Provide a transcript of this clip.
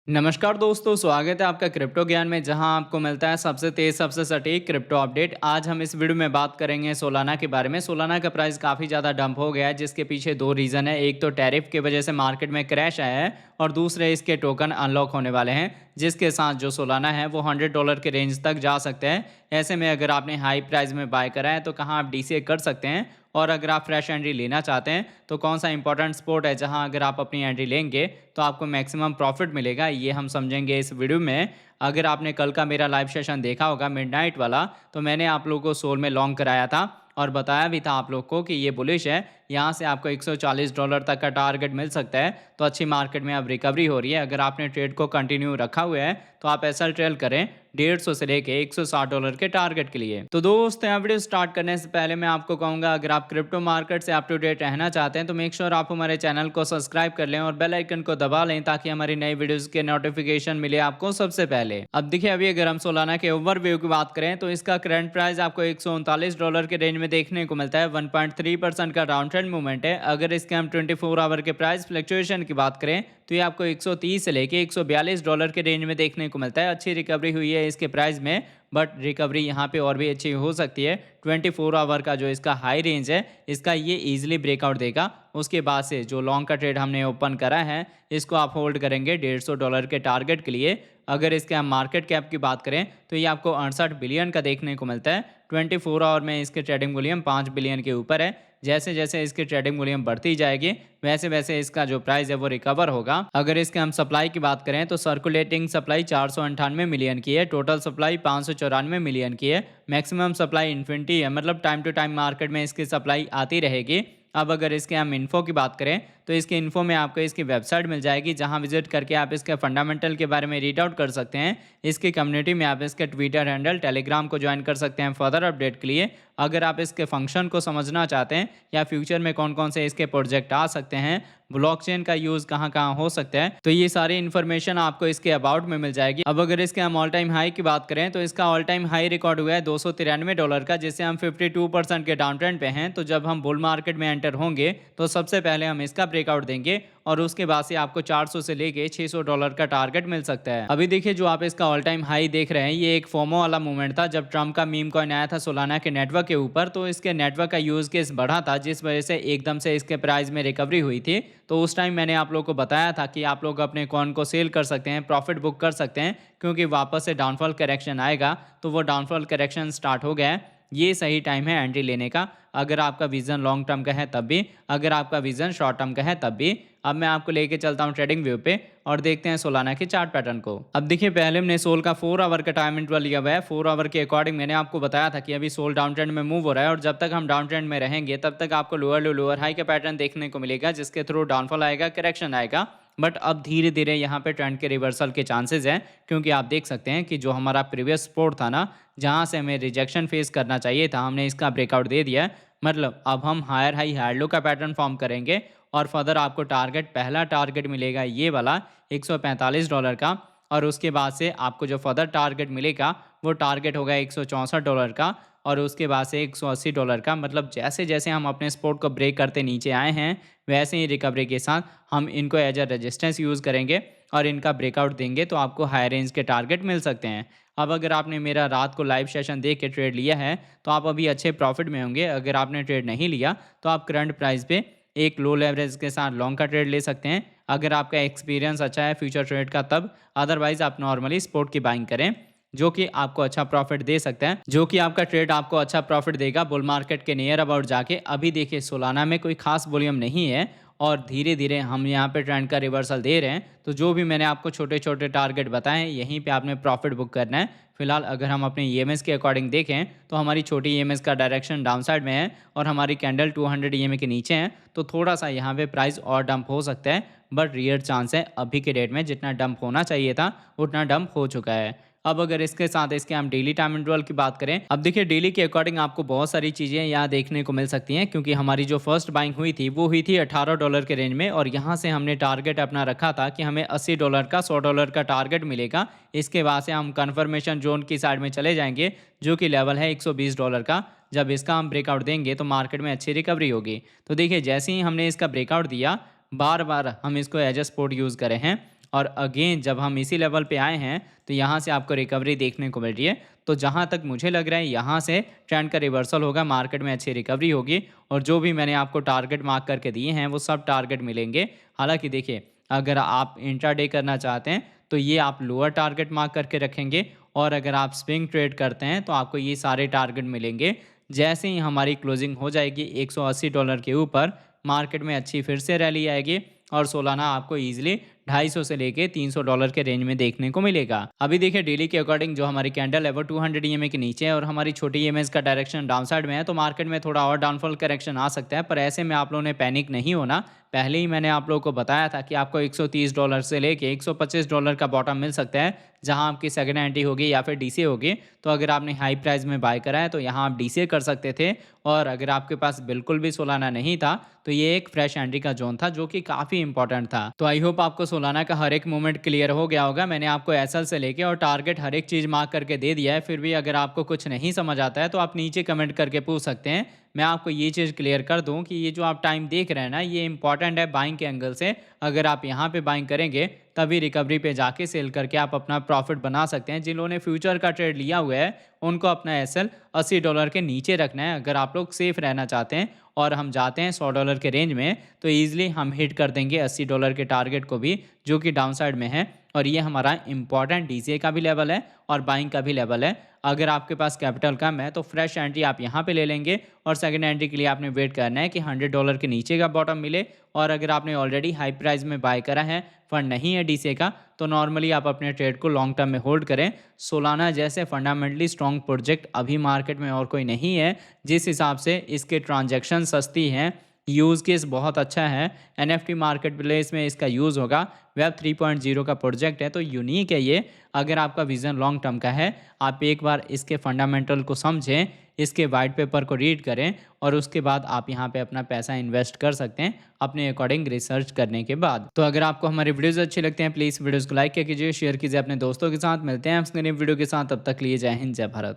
नमस्कार दोस्तों, स्वागत है आपका क्रिप्टो ज्ञान में, जहां आपको मिलता है सबसे तेज सबसे सटीक क्रिप्टो अपडेट। आज हम इस वीडियो में बात करेंगे सोलाना के बारे में। सोलाना का प्राइस काफ़ी ज़्यादा डंप हो गया है, जिसके पीछे दो रीज़न है। एक तो टैरिफ की वजह से मार्केट में क्रैश आया है, और दूसरे इसके टोकन अनलॉक होने वाले हैं, जिसके साथ जो सोलाना है वो $100 के रेंज तक जा सकते हैं। ऐसे में अगर आपने हाई प्राइस में बाय करा है तो कहाँ आप डीसीए कर सकते हैं, और अगर आप फ्रेश एंट्री लेना चाहते हैं तो कौन सा इंपॉर्टेंट स्पॉट है जहां अगर आप अपनी एंट्री लेंगे तो आपको मैक्सिमम प्रॉफिट मिलेगा, ये हम समझेंगे इस वीडियो में। अगर आपने कल का मेरा लाइव सेशन देखा होगा मिडनाइट वाला, तो मैंने आप लोगों को सोल में लॉन्ग कराया था और बताया भी था आप लोग को कि ये बुलिश है, यहाँ से आपको $140 तक का टारगेट मिल सकता है। तो अच्छी मार्केट में अब रिकवरी हो रही है। अगर आपने ट्रेड को कंटिन्यू रखा हुआ है तो आप ऐसा ट्रेल करें 150 से लेके $160 के टारगेट के लिए। तो दोस्त, यहाँ वीडियो स्टार्ट करने से पहले मैं आपको कहूंगा, अगर आप क्रिप्टो मार्केट से अप टू डेट रहना चाहते हैं तो मेक श्योर आप हमारे चैनल को सब्सक्राइब कर लें और बेल आइकन को दबा लें, ताकि हमारी नई वीडियोस के नोटिफिकेशन मिले आपको सबसे पहले। अब देखिए, अभी अगर हम सोलाना के ओवरव्यू की बात करें तो इसका करंट प्राइस आपको $139 के रेंज में देखने को मिलता है। 1.3% का डाउन ट्रेंड मूवमेंट है। अगर इसके हम 24 आवर के प्राइस फ्लक्चुएशन की बात करें तो ये आपको 130 से लेके $142 के रेंज में देखने को मिलता है। अच्छी रिकवरी हुई है इसके प्राइस में, बट रिकवरी यहाँ पे और भी अच्छी हो सकती है। 24 आवर का जो इसका हाई रेंज है, इसका ये इजीली ब्रेकआउट देगा। उसके बाद से जो लॉन्ग का ट्रेड हमने ओपन करा है, इसको आप होल्ड करेंगे $150 के टारगेट के लिए। अगर इसके हम मार्केट कैप की बात करें तो ये आपको 68 बिलियन का देखने को मिलता है। 24 आवर में इसके ट्रेडिंग वॉल्यूम 5 बिलियन के ऊपर है। जैसे जैसे इसकी ट्रेडिंग वॉल्यूम बढ़ती जाएगी, वैसे वैसे इसका जो प्राइस है वो रिकवर होगा। अगर इसके हम सप्लाई की बात करें तो सर्कुलेटिंग सप्लाई 498 मिलियन की है, टोटल सप्लाई 594 मिलियन की है, मैक्सिमम सप्लाई इन्फिनिटी है, मतलब टाइम टू टाइम मार्केट में इसकी सप्लाई आती रहेगी। अब अगर इसके हम इन्फो की बात करें तो इसके इन्फो में आपको इसकी वेबसाइट मिल जाएगी, जहां विजिट करके आप इसके फंडामेंटल के बारे में रीड आउट कर सकते हैं। इसकी कम्युनिटी में आप इसके ट्विटर हैंडल, टेलीग्राम को ज्वाइन कर सकते हैं फर्दर अपडेट के लिए। अगर आप इसके फंक्शन को समझना चाहते हैं या फ्यूचर में कौन कौन से इसके प्रोजेक्ट आ सकते हैं, ब्लॉकचेन का यूज कहां कहां हो सकता है, तो ये सारी इन्फॉर्मेशन आपको इसके अबाउट में मिल जाएगी। अब अगर इसके हम ऑल टाइम हाई की बात करें तो इसका ऑल टाइम हाई रिकॉर्ड हुआ है $293 का, जिससे हम 52% के डाउन ट्रेंड पे हैं। तो जब हम बुल मार्केट में एंटर होंगे तो सबसे पहले हम इसका ब्रेकआउट देंगे, और उसके बाद से आपको 400 से लेके $600 का टारगेट मिल सकता है। अभी देखिए, जो आप इसका ऑल टाइम हाई देख रहे हैं, ये एक फोमो वाला मूवमेंट था जब ट्रम्प का मीम कॉइन आया था सोलाना के नेटवर्क के ऊपर। तो इसके नेटवर्क का यूज केस बढ़ा था, जिस वजह से एकदम से इसके प्राइस में रिकवरी हुई थी। तो उस टाइम मैंने आप लोग को बताया था कि आप लोग अपने कॉइन को सेल कर सकते हैं, प्रॉफिट बुक कर सकते हैं, क्योंकि वापस से डाउनफॉल करेक्शन आएगा। तो वो डाउनफॉल करेक्शन स्टार्ट हो गया है। ये सही टाइम है एंट्री लेने का, अगर आपका विजन लॉन्ग टर्म का है तब भी, अगर आपका विजन शॉर्ट टर्म का है तब भी। अब मैं आपको लेके चलता हूँ ट्रेडिंग व्यू पे और देखते हैं सोलाना के चार्ट पैटर्न को। अब देखिए, पहले हमने सोल का 4 आवर का टाइम इंटरवल लिया हुआ है। 4 आवर के अकॉर्डिंग मैंने आपको बताया था कि अभी सोल डाउन ट्रेंड में मूव हो रहा है, और जब तक हम डाउन ट्रेंड में रहेंगे तब तक आपको लोअर लो लोअर हाई का पैटर्न देखने को मिलेगा, जिसके थ्रू डाउनफॉल आएगा, करेक्शन आएगा। बट अब धीरे धीरे यहाँ पे ट्रेंड के रिवर्सल के चांसेस हैं, क्योंकि आप देख सकते हैं कि जो हमारा प्रीवियस सपोर्ट था ना, जहाँ से हमें रिजेक्शन फेस करना चाहिए था, हमने इसका ब्रेकआउट दे दिया है। मतलब अब हम हायर हाई हायर लो का पैटर्न फॉर्म करेंगे, और फर्दर आपको टारगेट, पहला टारगेट मिलेगा ये वाला $145 का, और उसके बाद से आपको जो फर्दर टारगेट मिलेगा वो टारगेट होगा $164 का, और उसके बाद से $180 का। मतलब जैसे जैसे हम अपने सपोर्ट को ब्रेक करते नीचे आए हैं, वैसे ही रिकवरी के साथ हम इनको एज अ रेजिस्टेंस यूज़ करेंगे और इनका ब्रेकआउट देंगे, तो आपको हाई रेंज के टारगेट मिल सकते हैं। अब अगर आपने मेरा रात को लाइव सेशन देख के ट्रेड लिया है तो आप अभी अच्छे प्रॉफिट में होंगे। अगर आपने ट्रेड नहीं लिया तो आप करंट प्राइस पे एक लो लेवरेज के साथ लॉन्ग का ट्रेड ले सकते हैं, अगर आपका एक्सपीरियंस अच्छा है फ्यूचर ट्रेड का तब। अदरवाइज आप नॉर्मली स्पॉट की बाइंग करें, जो कि आपको अच्छा प्रॉफिट दे सकता है, जो कि आपका ट्रेड आपको अच्छा प्रॉफिट देगा बुल मार्केट के नियर अबाउट जाके। अभी देखिए, सोलाना में कोई खास वॉल्यूम नहीं है, और धीरे धीरे हम यहाँ पे ट्रेंड का रिवर्सल दे रहे हैं। तो जो भी मैंने आपको छोटे छोटे टारगेट बताए हैं, यहीं पे आपने प्रॉफिट बुक करना है। फिलहाल अगर हम अपने ईएमएस के अकॉर्डिंग देखें तो हमारी छोटी ईएमएस का डायरेक्शन डाउन साइड में है, और हमारी कैंडल 200 ईएमए के नीचे है। तो थोड़ा सा यहाँ पे प्राइस और डंप हो सकता है, बट रियर चांस है अभी के डेट में जितना डंप होना चाहिए था उतना डंप हो चुका है। अब अगर इसके साथ इसके हम डेली टाइम इंटरवल की बात करें, अब देखिए डेली के अकॉर्डिंग आपको बहुत सारी चीज़ें यहाँ देखने को मिल सकती हैं, क्योंकि हमारी जो फर्स्ट बाइंग हुई थी वो हुई थी $18 के रेंज में, और यहाँ से हमने टारगेट अपना रखा था कि हमें $80 का $100 का टारगेट मिलेगा। इसके बाद से हम कन्फर्मेशन जोन की साइड में चले जाएंगे, जो कि लेवल है $120 का। जब इसका हम ब्रेकआउट देंगे तो मार्केट में अच्छी रिकवरी होगी। तो देखिए, जैसे ही हमने इसका ब्रेकआउट दिया, बार बार हम इसको एज ए सपोर्ट यूज़ करे हैं। और अगेन जब हम इसी लेवल पे आए हैं तो यहाँ से आपको रिकवरी देखने को मिल रही है। तो जहाँ तक मुझे लग रहा है यहाँ से ट्रेंड का रिवर्सल होगा, मार्केट में अच्छी रिकवरी होगी और जो भी मैंने आपको टारगेट मार्क करके दिए हैं वो सब टारगेट मिलेंगे। हालांकि देखिए, अगर आप इंट्राडे करना चाहते हैं तो ये आप लोअर टारगेट मार्क करके रखेंगे और अगर आप स्विंग ट्रेड करते हैं तो आपको ये सारे टारगेट मिलेंगे। जैसे ही हमारी क्लोजिंग हो जाएगी $180 के ऊपर, मार्केट में अच्छी फिर से रैली आएगी और सोलाना आपको ईजिली 250 से लेके $300 के रेंज में देखने को मिलेगा। अभी देखिए डेली के अकॉर्डिंग जो हमारी कैंडल है वो 200 ईएमए के नीचे है और हमारी छोटी ईएमएस का डायरेक्शन डाउन साइड में है, तो मार्केट में थोड़ा और डाउनफॉल करेक्शन आ सकता है। पर ऐसे में आप लोगों ने पैनिक नहीं होना। पहले ही मैंने आप लोगों को बताया था कि आपको $130 से लेके $125 का बॉटम मिल सकता है जहां आपकी सेकंड एंट्री होगी या फिर डीसीए होगी। तो अगर आपने हाई प्राइस में बाय करा है तो यहाँ आप डीसीए कर सकते थे और अगर आपके पास बिल्कुल भी सोलाना नहीं था तो ये एक फ्रेश एंट्री का जोन था जो कि काफ़ी इंपॉर्टेंट था। तो आई होप आपको सोलाना का हर एक मूवमेंट क्लियर हो गया होगा। मैंने आपको एसएल से लेके और टारगेट हर एक चीज़ मार्क करके दे दिया है। फिर भी अगर आपको कुछ नहीं समझ आता है तो आप नीचे कमेंट करके पूछ सकते हैं। मैं आपको ये चीज़ क्लियर कर दूं कि ये जो आप टाइम देख रहे हैं ना, ये इंपॉर्टेंट है बाइंग के एंगल से। अगर आप यहाँ पे बाइंग करेंगे तभी रिकवरी पे जाके सेल करके आप अपना प्रॉफिट बना सकते हैं। जिन्होंने फ्यूचर का ट्रेड लिया हुआ है उनको अपना एसएल $80 के नीचे रखना है अगर आप लोग सेफ रहना चाहते हैं। और हम जाते हैं $100 के रेंज में तो ईजिली हम हिट कर देंगे $80 के टारगेट को भी, जो कि डाउन साइड में है। और ये हमारा इंपॉर्टेंट डीसीए का भी लेवल है और बाइंग का भी लेवल है। अगर आपके पास कैपिटल कम है तो फ्रेश एंट्री आप यहाँ पे ले लेंगे और सेकंड एंट्री के लिए आपने वेट करना है कि $100 के नीचे का बॉटम मिले। और अगर आपने ऑलरेडी हाई प्राइस में बाय करा है, फंड नहीं है डीसीए का, तो नॉर्मली आप अपने ट्रेड को लॉन्ग टर्म में होल्ड करें। सोलाना जैसे फंडामेंटली स्ट्रॉन्ग प्रोजेक्ट अभी मार्केट में और कोई नहीं है। जिस हिसाब से इसके ट्रांजैक्शन सस्ती हैं, यूज़ केस बहुत अच्छा है, एनएफटी मार्केट प्लेस में इसका यूज़ होगा, वेब 3.0 का प्रोजेक्ट है तो यूनिक है ये। अगर आपका विज़न लॉन्ग टर्म का है, आप एक बार इसके फंडामेंटल को समझें, इसके वाइट पेपर को रीड करें और उसके बाद आप यहाँ पे अपना पैसा इन्वेस्ट कर सकते हैं अपने अकॉर्डिंग रिसर्च करने के बाद। तो अगर आपको हमारे वीडियोज़ अच्छे लगते हैं प्लीज़ वीडियोज़ को लाइक कीजिए, शेयर कीजिए अपने दोस्तों के साथ। मिलते हैं आपसे नई वीडियो के साथ, तब तक लिए जय हिंद जय भारत।